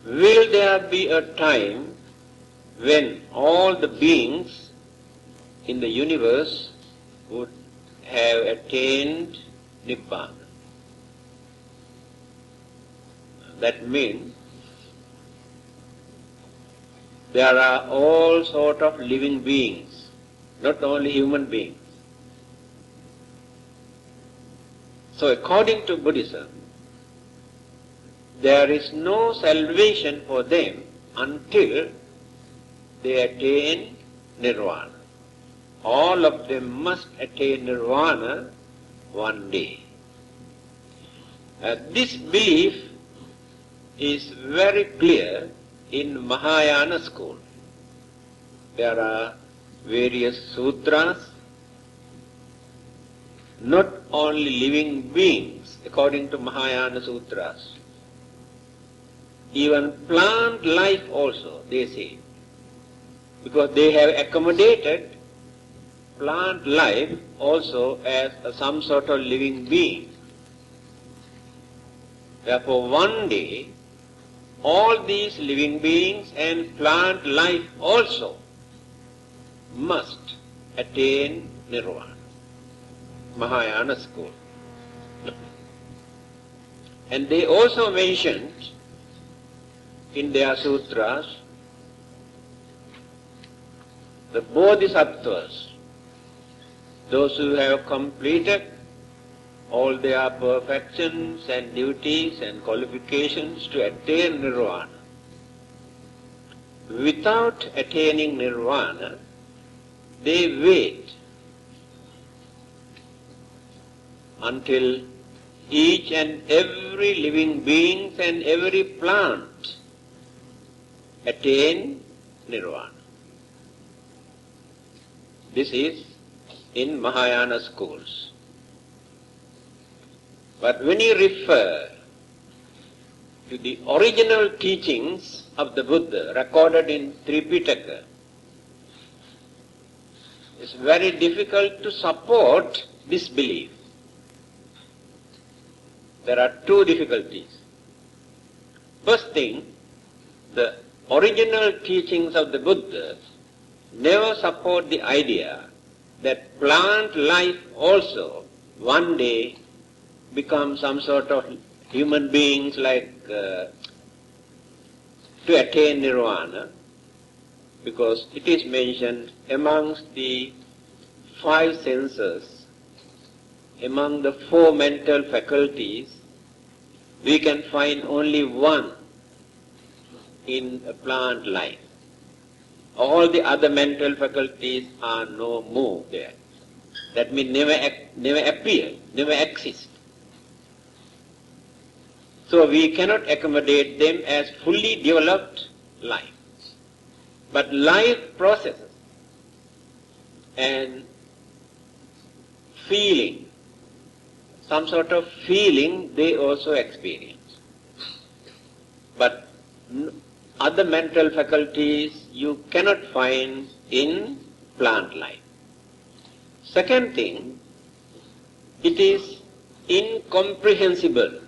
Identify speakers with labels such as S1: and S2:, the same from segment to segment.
S1: will there be a time when all the beings in the universe would have attained Nibbana? That means there are all sort of living beings, not only human beings. So according to Buddhism, there is no salvation for them until they attain Nirvana. All of them must attain Nirvana one day. This belief is very clear in Mahayana school. There are various sutras, not only living beings according to Mahayana sutras, even plant life also, they say, because they have accommodated plant life also as some sort of living being. Therefore, one day, all these living beings and plant life also must attain Nirvana. Mahayana school. And they also mentioned in their sutras the Bodhisattvas, those who have completed all their perfections and duties and qualifications to attain Nirvana. Without attaining Nirvana, they wait until each and every living being and every plant attain Nirvana. This is in Mahayana schools. But when you refer to the original teachings of the Buddha recorded in Tripitaka, it's very difficult to support this belief. There are two difficulties. First thing, the original teachings of the Buddha never support the idea that plant life also one day become some sort of human beings like to attain Nirvana, because it is mentioned amongst the five senses, among the four mental faculties, we can find only one in a plant life. All the other mental faculties are no more there. That means never appear, never exist. So we cannot accommodate them as fully developed life. But life processes and feeling, some sort of feeling they also experience. But other mental faculties you cannot find in plant life. Second thing, it is incomprehensible,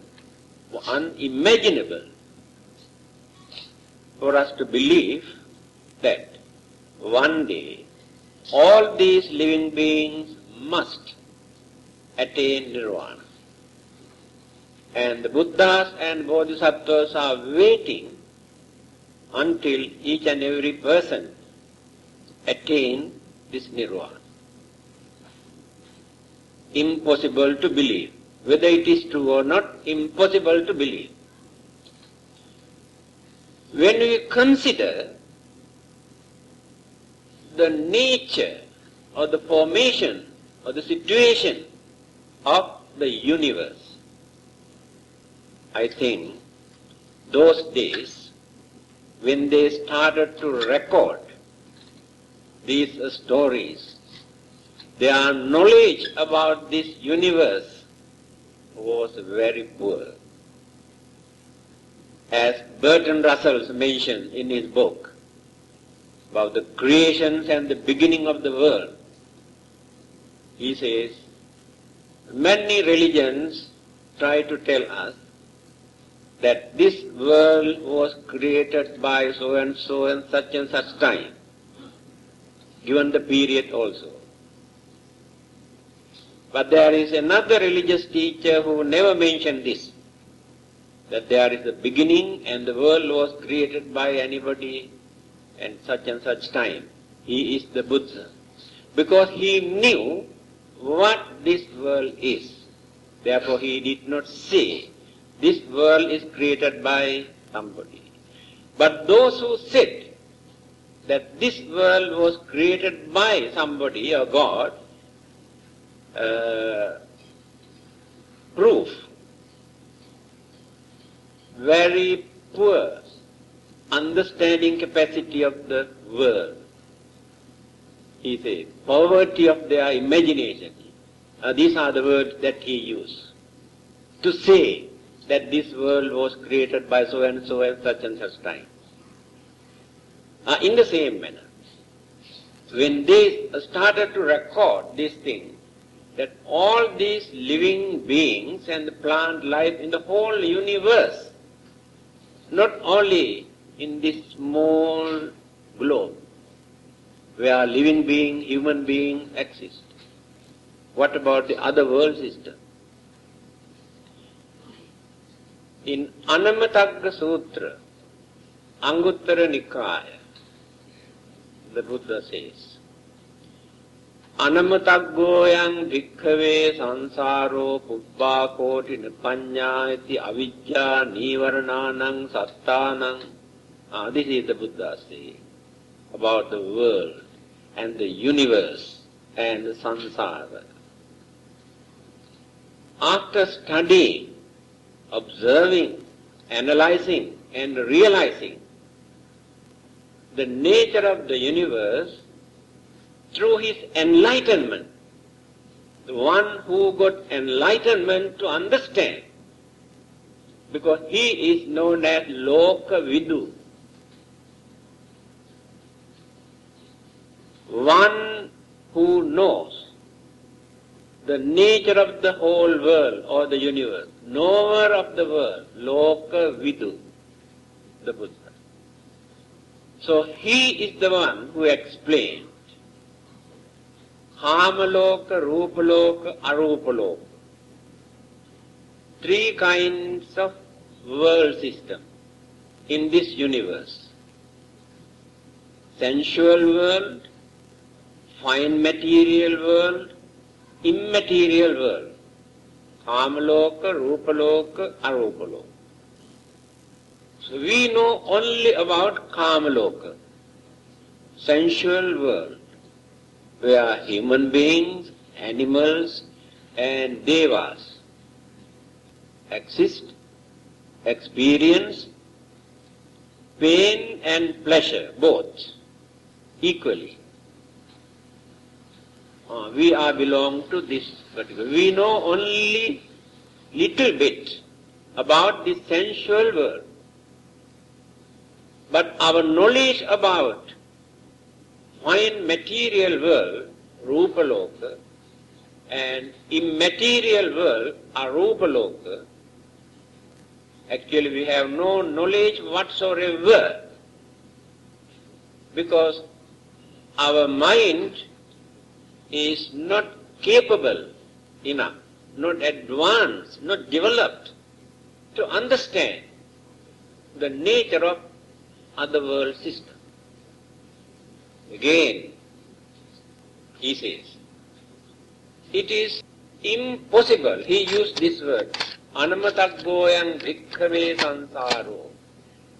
S1: unimaginable for us to believe that one day all these living beings must attain Nirvana. And the Buddhas and Bodhisattvas are waiting until each and every person attain this Nirvana. Impossible to believe. Whether it is true or not, impossible to believe. When we consider the nature or the formation or the situation of the universe, I think those days when they started to record these stories, their knowledge about this universe was very poor. As Bertrand Russell mentioned in his book about the creations and the beginning of the world, he says, many religions try to tell us that this world was created by so and such time, given the period also. But there is another religious teacher who never mentioned this, that there is a beginning and the world was created by anybody and such time. He is the Buddha. Because he knew what this world is. Therefore he did not say, this world is created by somebody. But those who said that this world was created by somebody or God, proof very poor understanding capacity of the world. He says, poverty of their imagination. These are the words that he used to say that this world was created by so and such time. In the same manner, when they started to record this thing, that all these living beings and the plant life in the whole universe, not only in this small globe where living beings, human beings exist. What about the other world system? In Anamatagga Sutra, Anguttara Nikaya, the Buddha says, Anamataggoyang bhikkhave sansaro pubbā koti nipanyāyati avidya nivaranānaṁ sattānaṁ. This is the Buddha saying about the world and the universe and the samsara. After studying, observing, analyzing and realizing the nature of the universe through his enlightenment, the one who got enlightenment to understand, because he is known as Loka Vidu, one who knows the nature of the whole world or the universe, knower of the world, Loka Vidu, the Buddha. So he is the one who explained Kamaloka, Rupaloka, Arupaloka. Three kinds of world system in this universe. Sensual world, fine material world, immaterial world. Kamaloka, Rupaloka, Arupaloka. So we know only about Kamaloka, sensual world, where human beings, animals and devas exist, experience pain and pleasure, both equally. We are belong to this particular. We know only little bit about the sensual world. But our knowledge about fine material world, Rupaloka, and immaterial world, Arupaloka, actually we have no knowledge whatsoever, because our mind is not capable enough, not advanced, not developed to understand the nature of other world system. Again, he says, it is impossible, he used this word, Anamataggoyang bhikkhave sansaro.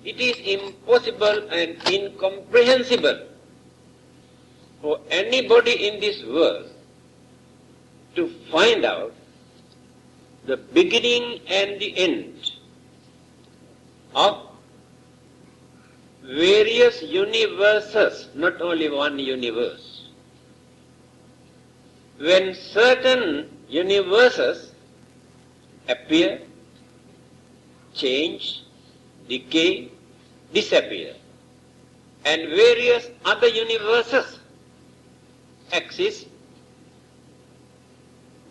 S1: It is impossible and incomprehensible for anybody in this world to find out the beginning and the end of various universes, not only one universe. When certain universes appear, change, decay, disappear, and various other universes exist,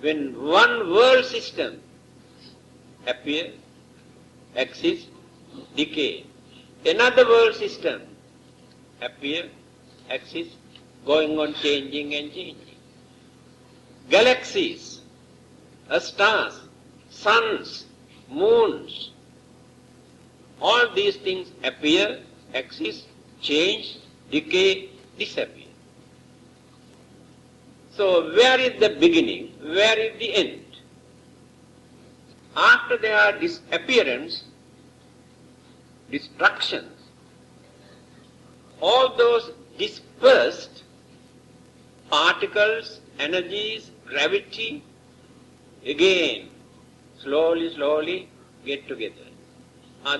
S1: when one world system appears, exist, decay. Another world system, appear, exist, going on changing and changing. Galaxies, stars, suns, moons, all these things appear, exist, change, decay, disappear. So where is the beginning? Where is the end? After their disappearance, destructions, all those dispersed particles, energies, gravity, again, slowly get together.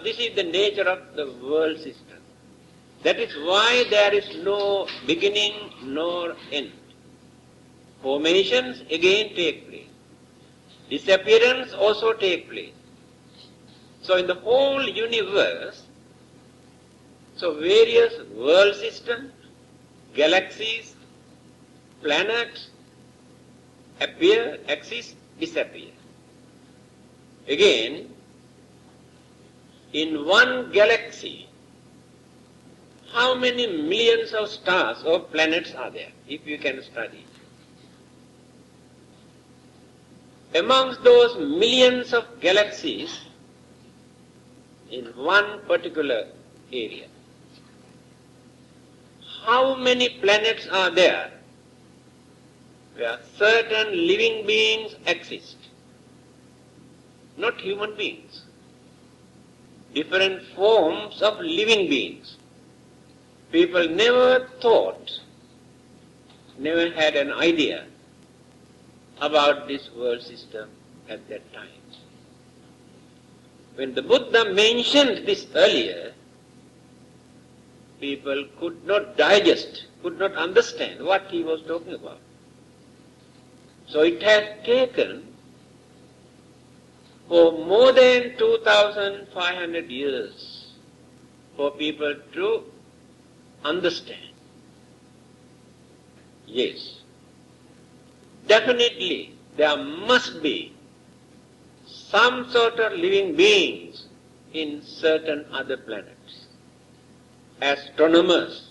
S1: This is the nature of the world system. That is why there is no beginning nor end. Formations again take place. Disappearance also take place. So in the whole universe, so various world systems, galaxies, planets appear, exist, disappear. Again, in one galaxy, how many millions of stars or planets are there, if you can study? Amongst those millions of galaxies in one particular area, how many planets are there where certain living beings exist? Not human beings. Different forms of living beings. People never thought, never had an idea about this world system at that time. When the Buddha mentioned this earlier, people could not digest, could not understand what he was talking about. So it has taken for more than 2,500 years for people to understand. Yes, definitely there must be some sort of living beings in certain other planets. Astronomers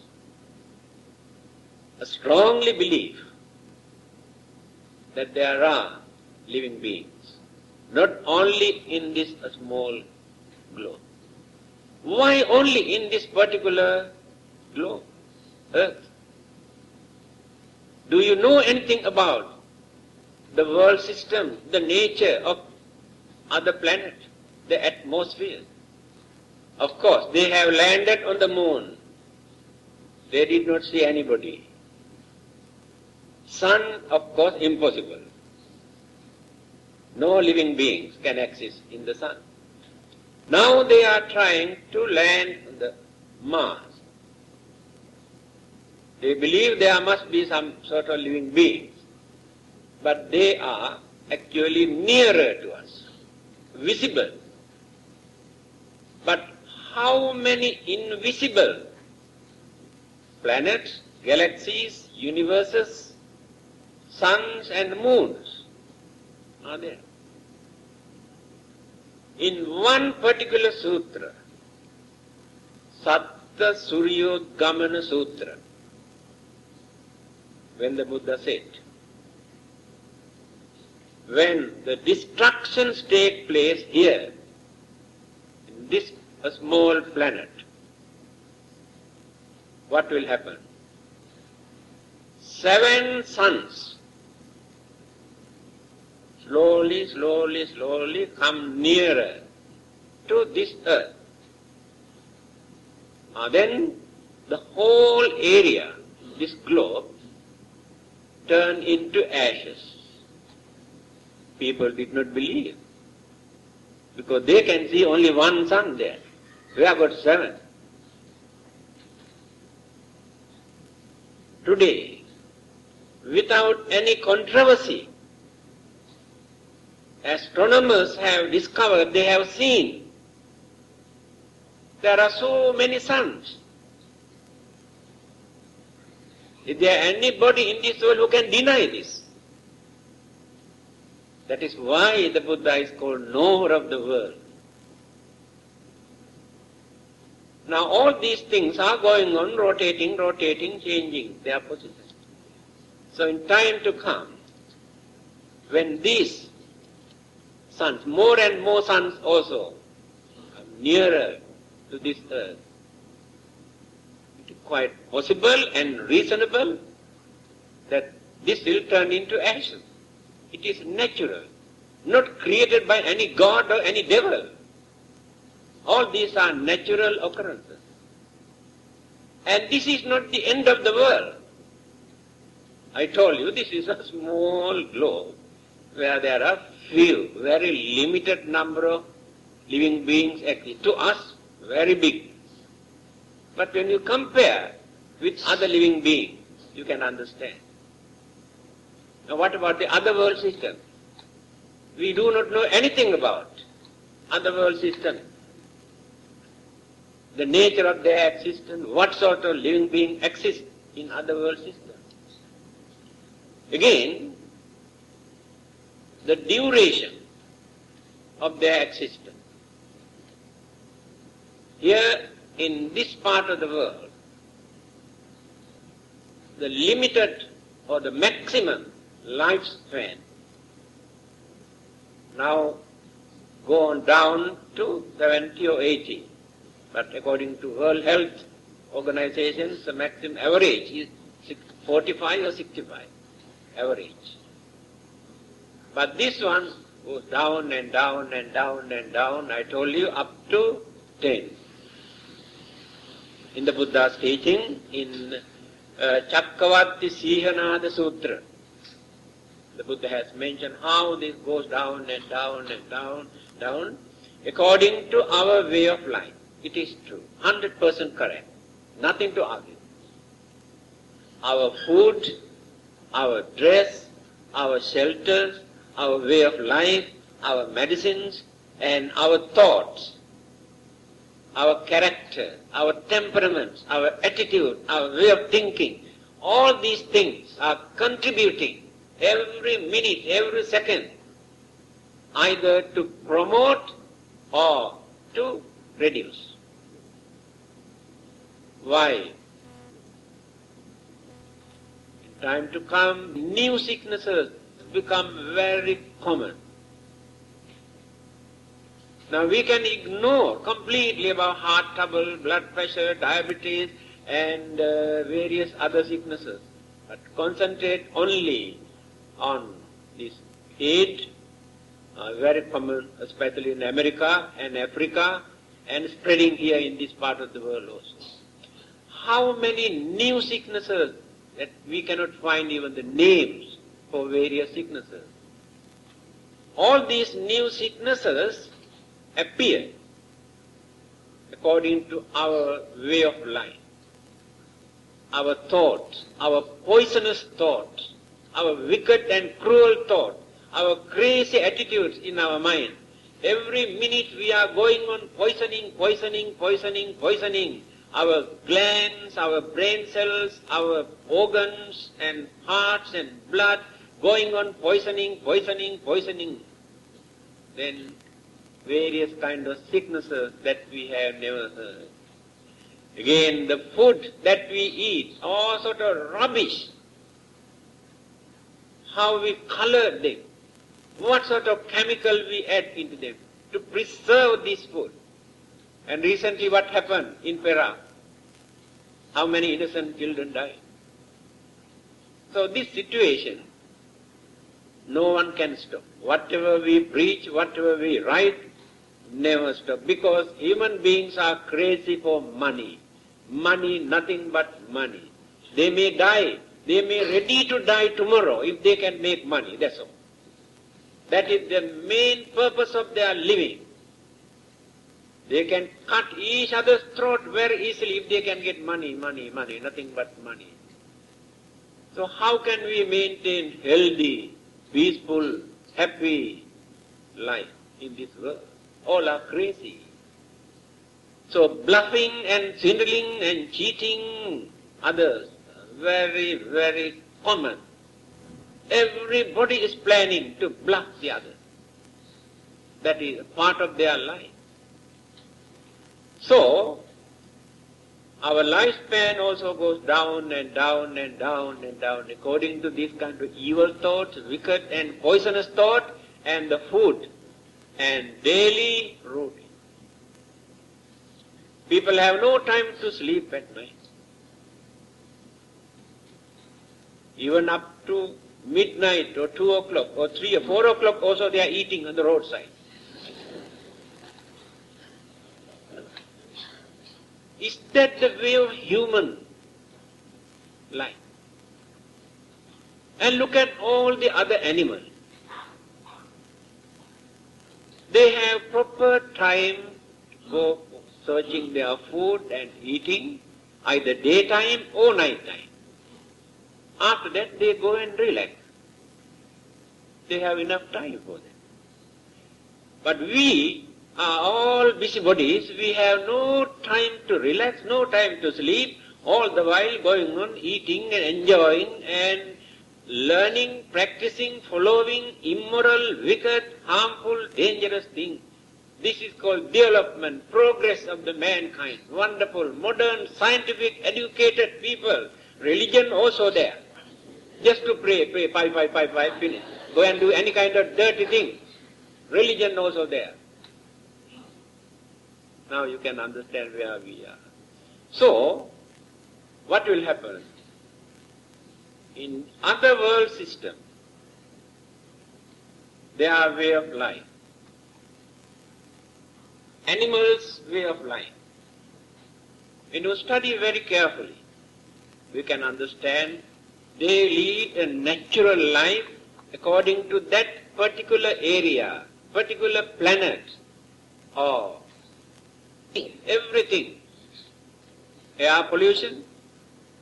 S1: strongly believe that there are living beings, not only in this small globe. Why only in this particular globe, Earth? Do you know anything about the world system, the nature of other planets, the atmosphere? Of course, they have landed on the moon. They did not see anybody. Sun, of course, impossible. No living beings can exist in the sun. Now they are trying to land on the Mars. They believe there must be some sort of living beings, but they are actually nearer to us, visible. But how many invisible planets, galaxies, universes, suns and moons are there? In one particular sutra, Satta Suryodgamana Sutra, when the Buddha said, when the destructions take place here, in this small planet, what will happen? 7 suns slowly come nearer to this earth. Then the whole area, this globe, turn into ashes. People did not believe, because they can see only one sun there. We have got 7. Today, without any controversy, astronomers have discovered, they have seen, there are so many suns. Is there anybody in this world who can deny this? That is why the Buddha is called knower of the world. Now all these things are going on, rotating, changing their position. So in time to come, when these suns, more and more suns also, come nearer to this earth, it is quite possible and reasonable that this will turn into ashes. It is natural, not created by any god or any devil. All these are natural occurrences. And this is not the end of the world. I told you this is a small globe where there are few, very limited number of living beings exist. To us, very big. But when you compare with other living beings, you can understand. Now what about the other world system? We do not know anything about other world system. The nature of their existence, what sort of living being exists in other world systems. Again, the duration of their existence. Here in this part of the world, the limited or the maximum lifespan now go on down to 70 or 80. But according to World Health Organization, the maximum average is 45 or 65, average. But this one goes down and down and down and down, I told you, up to 10. In the Buddha's teaching, in Chakravarti Sihanada Sutra, the Buddha has mentioned how this goes down and down and down, according to our way of life. It is true, 100% correct, nothing to argue. Our food, our dress, our shelters, our way of life, our medicines, and our thoughts, our character, our temperaments, our attitude, our way of thinking, all these things are contributing every minute, every second, either to promote or to reduce. Why? In time to come, new sicknesses become very common. Now we can ignore completely about heart trouble, blood pressure, diabetes, and various other sicknesses, but concentrate only on this AIDS, very common, especially in America and Africa, and spreading here in this part of the world also. How many new sicknesses that we cannot find even the names for various sicknesses. All these new sicknesses appear according to our way of life, our thoughts, our poisonous thoughts, our wicked and cruel thoughts, our crazy attitudes in our mind. Every minute we are going on poisoning our glands, our brain cells, our organs and hearts and blood, going on poisoning. Then various kind of sicknesses that we have never heard. Again, the food that we eat, all sort of rubbish. How we color them, what sort of chemical we add into them to preserve this food. And recently what happened in Perak? How many innocent children died? So this situation, no one can stop. Whatever we preach, whatever we write, never stop. Because human beings are crazy for money. Money, nothing but money. They may die. They may be ready to die tomorrow if they can make money, that's all. That is the main purpose of their living. They can cut each other's throat very easily if they can get money, nothing but money. So how can we maintain healthy, peaceful, happy life in this world? All are crazy. So bluffing and swindling and cheating others, very, very common. Everybody is planning to bluff the other. That is part of their life. So, our lifespan also goes down and down and down and down according to this kind of evil thoughts, wicked and poisonous thought, and the food and daily routine. People have no time to sleep at night. Even up to midnight or 2 o'clock or 3 or 4 o'clock also they are eating on the roadside. Is that the way of human life? And look at all the other animals. They have proper time to go searching their food and eating, either daytime or nighttime. After that they go and relax. They have enough time for that. But we are all busybodies. We have no time to relax, no time to sleep, all the while going on eating and enjoying and learning, practicing, following immoral, wicked, harmful, dangerous things. This is called development, progress of the mankind. Wonderful, modern, scientific, educated people. Religion also there. Just to pray, finish. Go and do any kind of dirty thing. Religion also there. Now you can understand where we are. So, what will happen? In other world system, their way of life, animals' way of life, when you study very carefully, we can understand they lead a natural life according to that particular area, particular planet, or everything. Air pollution,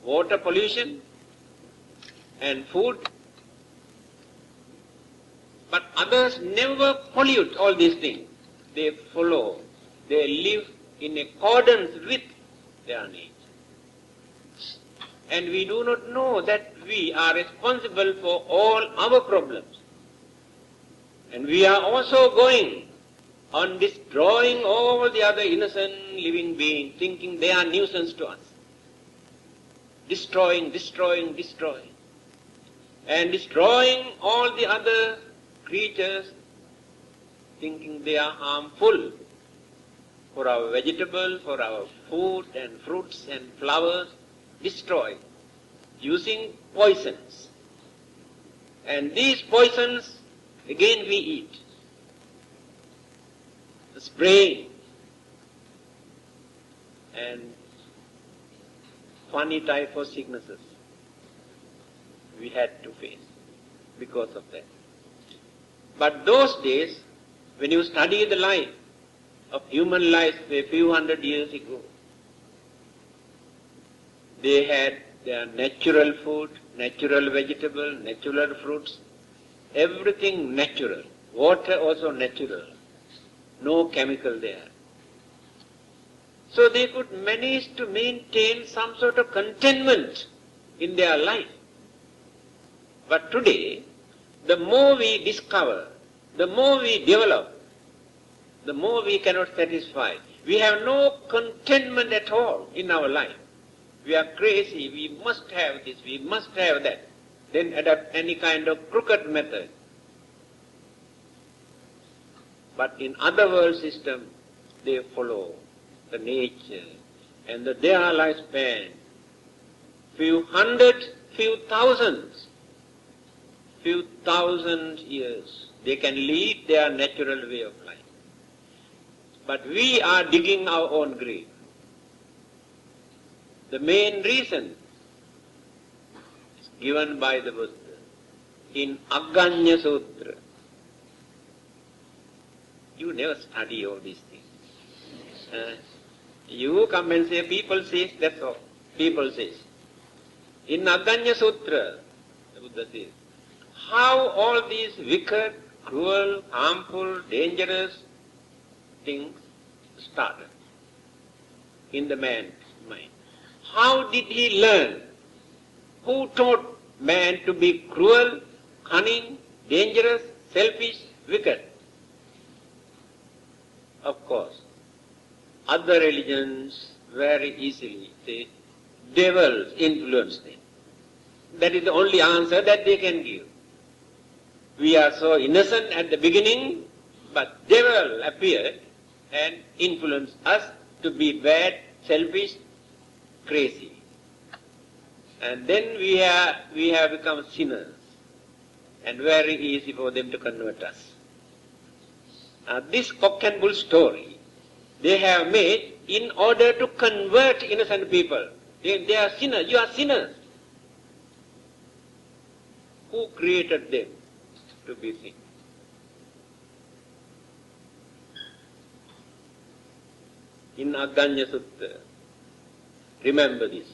S1: water pollution, and food. But others never pollute all these things. They follow, they live in accordance with their nature. And we do not know that we are responsible for all our problems. And we are also going on destroying all the other innocent living beings, thinking they are nuisance to us. Destroying. And destroying all the other creatures, thinking they are harmful for our vegetables, for our food and fruits and flowers. Destroy, using poisons. And these poisons, again we eat. Spraying and funny type of sicknesses we had to face because of that. But those days, when you study the life of human life a few hundred years ago, they had their natural food, natural vegetable, natural fruits, everything natural. Water also natural. No chemical there. So they could manage to maintain some sort of contentment in their life. But today, the more we discover, the more we develop, the more we cannot satisfy. We have no contentment at all in our life. We are crazy, we must have this, we must have that. Then adopt any kind of crooked method. But in other world system, they follow the nature and their lifespan, few hundred, few thousand years, they can lead their natural way of life. But we are digging our own grave. The main reason is given by the Buddha in Aganya Sutra. You never study all these things. You come and say, people says, that's all. People says. In Aganya Sutra, the Buddha says, how all these wicked, cruel, harmful, dangerous things started in the man's mind. How did he learn? Who taught man to be cruel, cunning, dangerous, selfish, wicked? Of course, other religions very easily. The devils influence them. That is the only answer that they can give. We are so innocent at the beginning, but devil appeared and influenced us to be bad, selfish, crazy. And then we have become sinners, and very easy for them to convert us. This cock and bull story they have made in order to convert innocent people. They are sinners. You are sinners. Who created them to be sinners? In Aganya Sutta, remember this.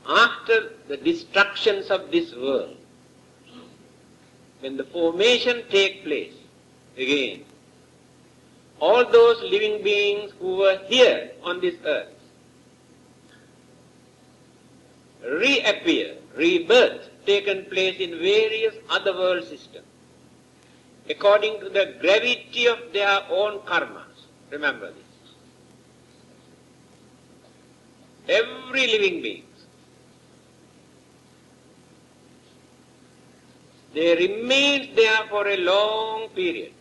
S1: After the destructions of this world, when the formation takes place again, all those living beings who were here on this earth reappear, rebirth taken place in various other world systems according to the gravity of their own karmas. Remember this. Every living being, they remain there for a long period.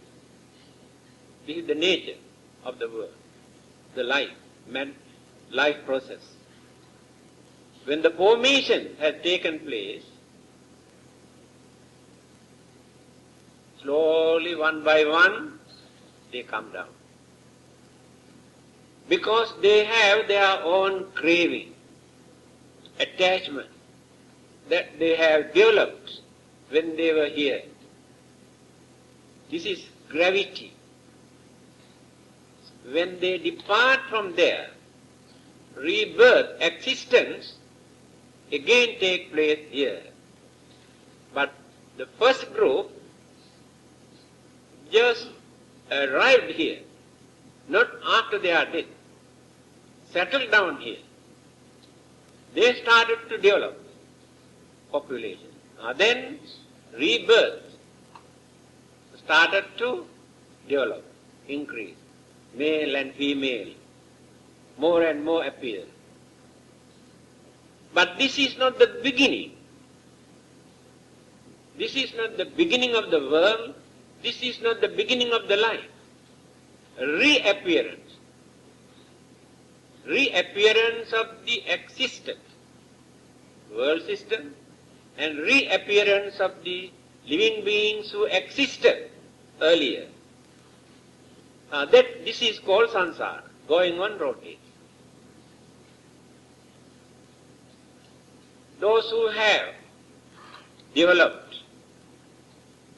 S1: This is the nature of the world, the life process. When the formation has taken place, slowly, one by one, they come down. Because they have their own craving, attachment, that they have developed when they were here. This is gravity. When they depart from there, rebirth, existence, again take place here. But the first group just arrived here, not after they are dead, settled down here. They started to develop population. Then rebirth started to develop, increase. Male and female, more and more appear. But this is not the beginning. This is not the beginning of the world. This is not the beginning of the life. Reappearance. Reappearance of the existent world system and reappearance of the living beings who existed earlier. This is called samsara, going on rotating. Those who have developed,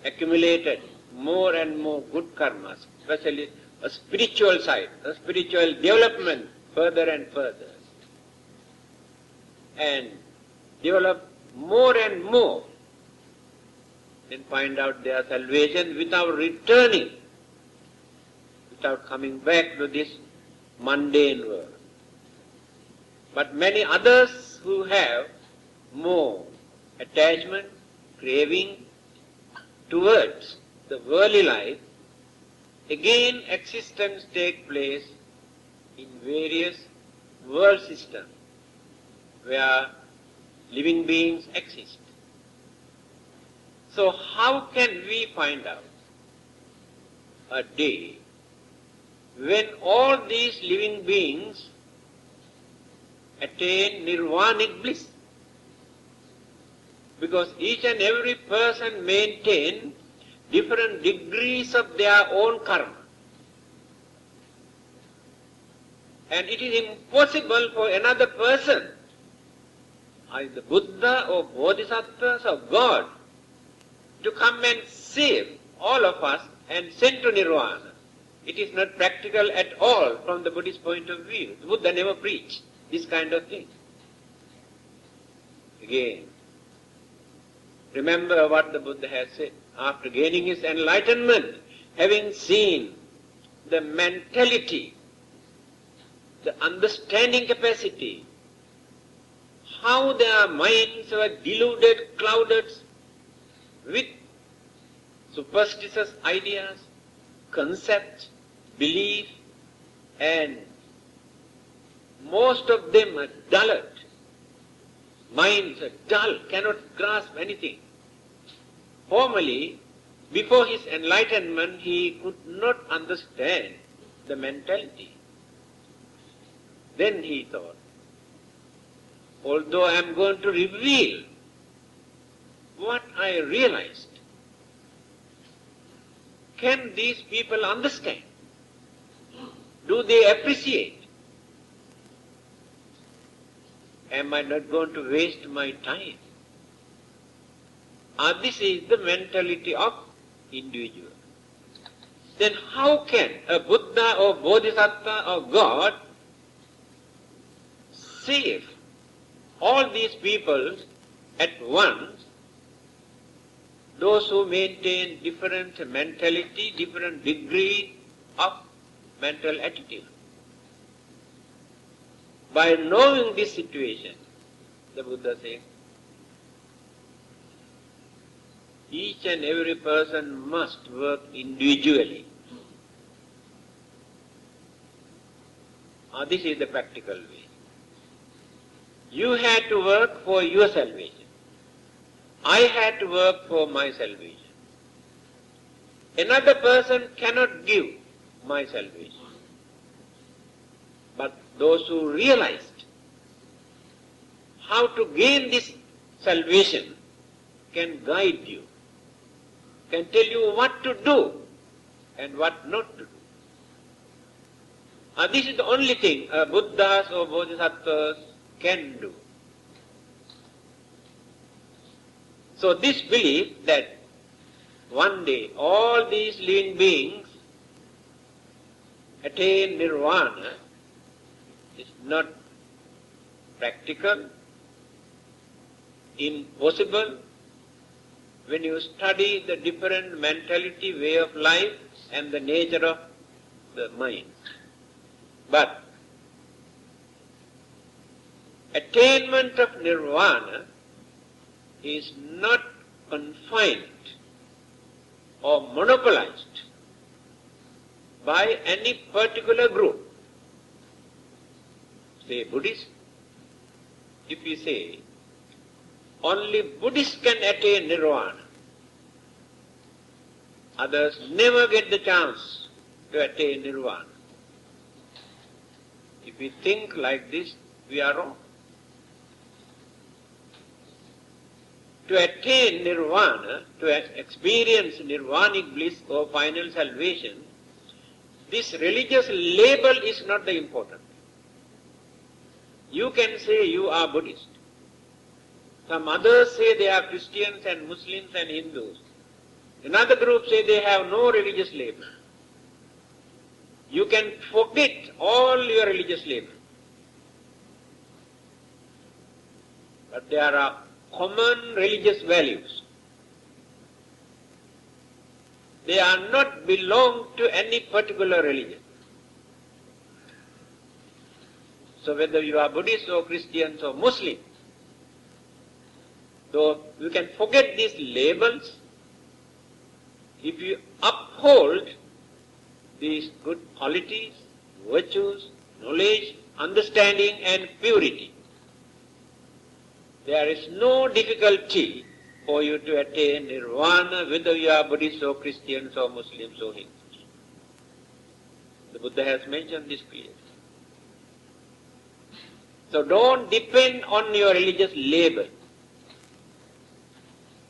S1: accumulated more and more good karmas, especially a spiritual side, a spiritual development further and further, and develop more and more, then find out their salvation without returning, without coming back to this mundane world. But many others who have more attachment, craving towards the worldly life, again existence take place in various world systems where living beings exist. So how can we find out a day when all these living beings attain nirvanic bliss? Because each and every person maintain different degrees of their own karma. And it is impossible for another person, either Buddha or Bodhisattvas or God, to come and save all of us and send to nirvana. It is not practical at all from the Buddhist point of view. The Buddha never preached this kind of thing. Again, remember what the Buddha has said. After gaining his enlightenment, having seen the mentality, the understanding capacity, how their minds were deluded, clouded with superstitious ideas, concepts, belief, and most of them are dullard. Minds are dull, cannot grasp anything. Formerly, before his enlightenment, he could not understand the mentality. Then he thought, although I am going to reveal what I realized, can these people understand? Do they appreciate? Am I not going to waste my time? This is the mentality of individual. Then how can a Buddha or Bodhisattva or God save all these people at once, those who maintain different mentality, different degree of mental attitude? By knowing this situation, the Buddha says, each and every person must work individually. This is the practical way. You had to work for your salvation. I had to work for my salvation. Another person cannot give my salvation. But those who realized how to gain this salvation can guide you, can tell you what to do and what not to do. This is the only thing Buddhas or Bodhisattvas can do. So this belief that one day all these living beings attain nirvana is not practical, impossible, when you study the different mentality, way of life and the nature of the mind. But attainment of nirvana is not confined or monopolized by any particular group. Say Buddhist, if you say only Buddhists can attain nirvana, others never get the chance to attain nirvana. If we think like this, we are wrong. To attain nirvana, to experience nirvanic bliss or final salvation, this religious label is not the important. You can say you are Buddhist. Some others say they are Christians and Muslims and Hindus. Another group say they have no religious label. You can forget all your religious label. But there are common religious values. They are not belong to any particular religion. So whether you are Buddhist or Christians or Muslim, so you can forget these labels if you uphold these good qualities, virtues, knowledge, understanding and purity. There is no difficulty for you to attain nirvana, whether you are Buddhists or Christians or Muslims or Hindus. The Buddha has mentioned this clearly. So don't depend on your religious label.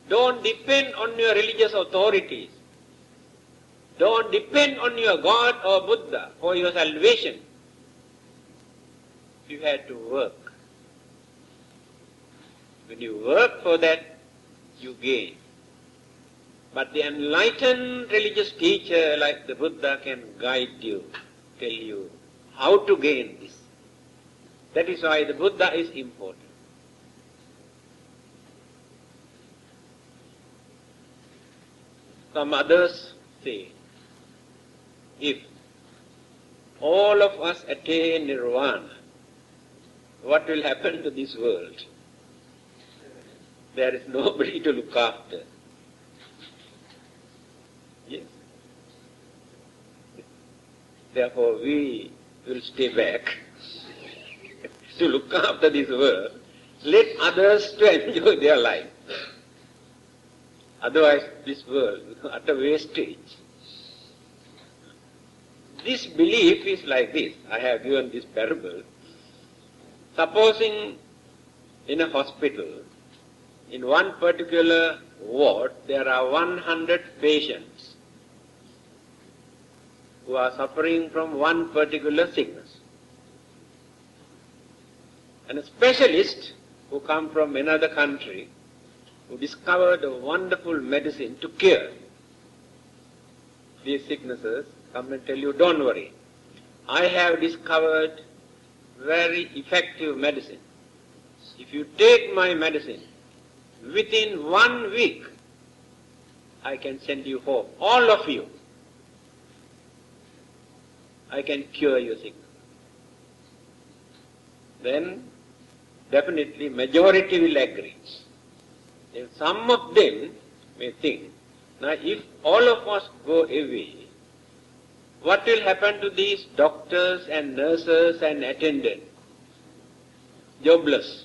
S1: Don't depend on your religious authorities. Don't depend on your God or Buddha for your salvation. You have to work. When you work for that, you gain. But the enlightened religious teacher like the Buddha can guide you, tell you how to gain this. That is why the Buddha is important. Some others say, if all of us attain nirvana, what will happen to this world? There is nobody to look after. Yes. Therefore we will stay back to look after this world. Let others to enjoy their life. Otherwise, this world is utter wastage. This belief is like this. I have given this parable. Supposing in a hospital, in one particular ward, there are 100 patients who are suffering from one particular sickness. And a specialist who come from another country, who discovered a wonderful medicine to cure these sicknesses, come and tell you, don't worry, I have discovered very effective medicine. If you take my medicine, within 1 week, I can send you home, all of you. I can cure your sickness. Then, definitely, majority will agree. And some of them may think, now if all of us go away, what will happen to these doctors and nurses and attendants? Jobless.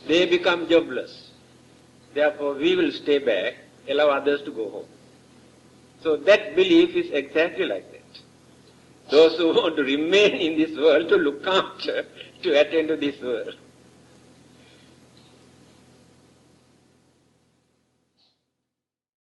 S1: They become jobless. Therefore, we will stay back, allow others to go home. So that belief is exactly like that. Those who want to remain in this world, to look after, to attend to this world.